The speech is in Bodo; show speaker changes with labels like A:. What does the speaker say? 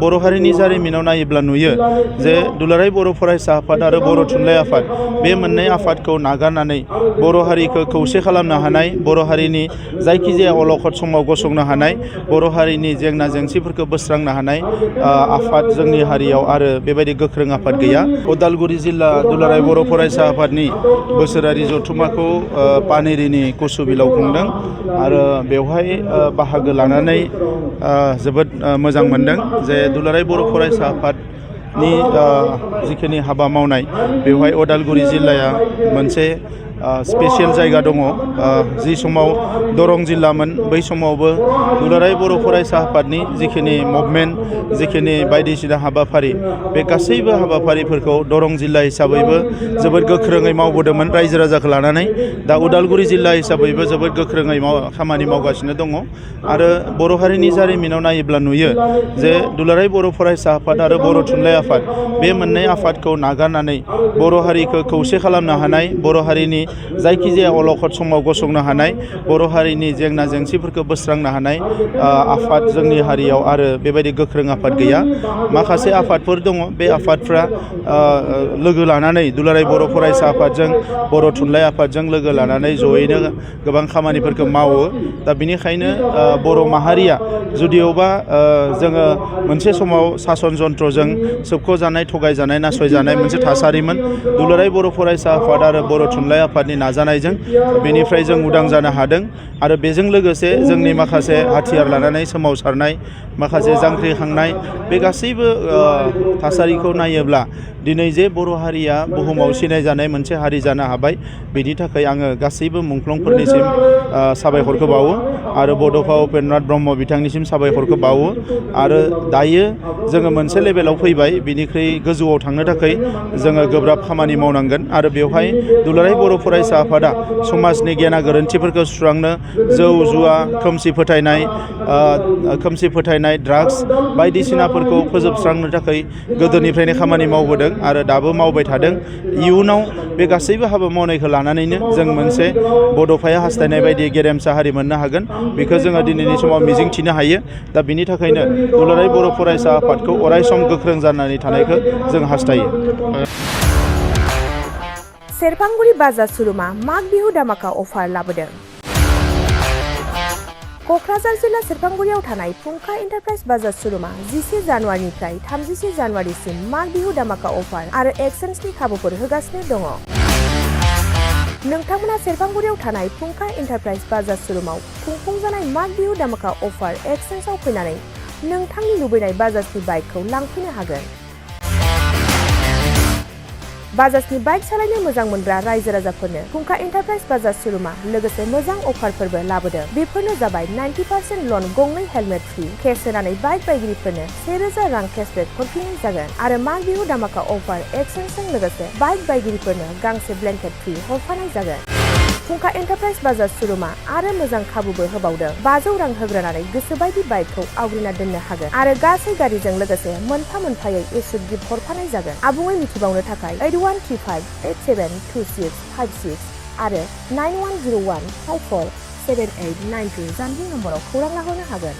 A: बर' हारिनि जारिमिनाव नायोब्ला नुयो जे दुलाराय बर' फरायसा आफाद आरो बर' थुनलाइ आफाद बे मोननै आफादखौ नागारनानै बर' हारिखौ खौसे खालामनो हानाय, बर' हारिनि जायखिजाया अलखद समाव गसंनो हानाय, बर' हारिनि जेंना जेंसिफोरखौ बोस्रांनो हानाय आफाद जोंनि हारियाव आरो बेबायदि गोख्रों आफाद गैया। उदालगुरि जिल्ला दुलाराय बर' फरायसा आफादनि बोसोरारि जथुम्माखौ पानेरिनि कसुबिलाव खुंदों आरो बेवहाय बाहागो लानानै जोबोद मोजां मोनदों जे दुलाराय बर' फरायसा आफादनि जिखिनि हाबा मावनाय बेवहाय उदालगुरि जिल्लाया मोनसे स्पेसियेल जायगा दङ। जि समाव दरं जिल्लामोन बै समावबो दुलाराय बर' फरायसा आफादनि जिखिनि मुभमेन्ट, जिखिनि बायदिसिना हाबाफारि, बे गासैबो हाबाफारिफोरखौ दरं जिल्ला हिसाबैबो जोबोद गोख्रोङै मावबोदोंमोन रायजो राजाखौ लानानै। दा उदालगुरि जिल्ला हिसाबैबो जोबोद गोख्रोङै खामानि मावगासिनो दङ आरो बर' हारिनि जारिमिनाव नायोब्ला नुयो जे दुलाराय बर' फरायसा आफाद आरो बर' थुनलाइ आफाद बे मोननै आफादखौ नागारनानै बर' हारिखौ खौसे खालामनो हानाय, बर' हारिनि जायखिजाया अलखद समाव गसंनो हानाय, बर' हारिनि जेंना जेंसिफोरखौ बोस्रांनो हानाय आफाद जोंनि हारियाव आरो बेबायदि गोख्रों आफाद गैया। माखासे आफादफोर दङ, बे आफादफ्रा लोगो लानानै दुलाराय बर' फरायसा आफादजों बर' थुनलाइ आफादजों लोगो लानानै जयैनो गोबां खामानिफोरखौ मावो। दा बिनिखायनो बर' माहारिया जुदिअबा जोङो मोनसे समाव सासन जन्त्रजों सोबख'जानाय, थगायजानाय, नासयजानाय मोनसे थासारिमोन। दुलाराय बर' फरायसा आफाद आरो बर' थुनलाइ आफादनि नाजानायजों बेनिफ्राय जों उदां जानो हादों आरो बेजों लोगोसे जोंनि माखासे हाथियार लानानै सोमावसारनाय, माखासे जांख्रिखांनाय, बे गासैबो थासारिखौ नायोब्ला दिनै जे बर' हारिया बुहुमाव सिनायजानाय मोनसे हारि जानो हाबाय, बेनि थाखाय आङो गासैबो मुंख्लंफोरनिसिम साबायखरखौ बावो आरो बड'फा उपेन्द्रनाथ ब्रह्म बिथांनिसिम साबायखरखौ बावो। आरो दायो जोङो मोनसे लेभेलाव फैबाय, बिनिख्रुइ गोजौआव थांनो थाखाय जोङो गोब्राब खामानि मावनांगोन आरो बेवहाय दुलाराय बर' फरायसा आफादा समाजनि गेना गोरोन्थिफोरखौ सुस्रांनो, जौ जुवा, खोमसि फोथायनाय, ड्राग्स बायदिसिनाफोरखौ फोजोबस्रांनो थाखाय गोदोनिफ्रायनो खामानि मावबोदों आरो दाबो मावबाय थादों। इयुनाव बे गासैबो हाबा मावनायखौ लानानैनो जों मोनसे बड'फाया हास्थायनाय बायदि गेरेमसा हारि मोननो हागोन, बेखौ जोङो दिनैनि समाव मिजिंथिनो हायो। दा बिनि थाखायनो दुलाराय बर' फरायसा आफादखौ अरायसम गोख्रों जानानै थानायखौ जों हास्थायो।
B: सेरफांगुरि बाजार श'रुमा माग बिहु धामाका अफार लाबोदों। क'क्राझार जिल्ला सेरफांगुरियाव थानाय फुंखा एन्टारप्राइज बाजार श'रुमा 11 जानुवारिनिफ्राय 31 जानुवारिसिम माग बिहु धामाका अफार आरो एक्सचेन्जनि खाबुफोर होगासिनो दङ। नोंथांमोना सेरफांगुरियाव थानाय फुंखा एन्टारप्राइज बाजार श'रुमाव खुंफुंजानाय माग बिहु धामाका अफार एक्सचेन्जआव फैनानै नोंथांनि लुबैनाय बाजाजनि बाइकखौ लांफैनो हागोन। बाजाजनि बाइक सालायनो मोजां मोनग्रा रायजो राजाफोरनो फुंखा एन्टारप्राइज बाजार श'रुमा लोगोसे मोजां अफारफोरबो लाबोदों। बेफोरनो जाबाय 90% लन, गंनै हेलमेट फ्रि, केस होनानै बाइक बायगिरिफोरनो 1000 रां केसबेक हरफिननाय जागोन आरो माग बिहु धामाका अफार एक्सचेन्जजों लोगोसे बाइक बायगिरिफोरनो गांसे ब्लेंकेट फ्रि हरफानाय जागोन। फुंखा एन्टारप्राइज बाजार श'रुमा आरो मोजां खाबुबो होबावदों। 500 रां होग्रोनानै गोसोबायदि बाइकखौ आवग्रिना दोननो हागोन आरो गासै गारिजों लोगोसे मोनफा मोनफायै इस्युट गिफ्ट हरफानाय जागोन। आबुङै मिथिबावनो थाखाय 8135872656 आरो 9101547892 जानबुं नम्बराव खौरां लाहरनो हागोन।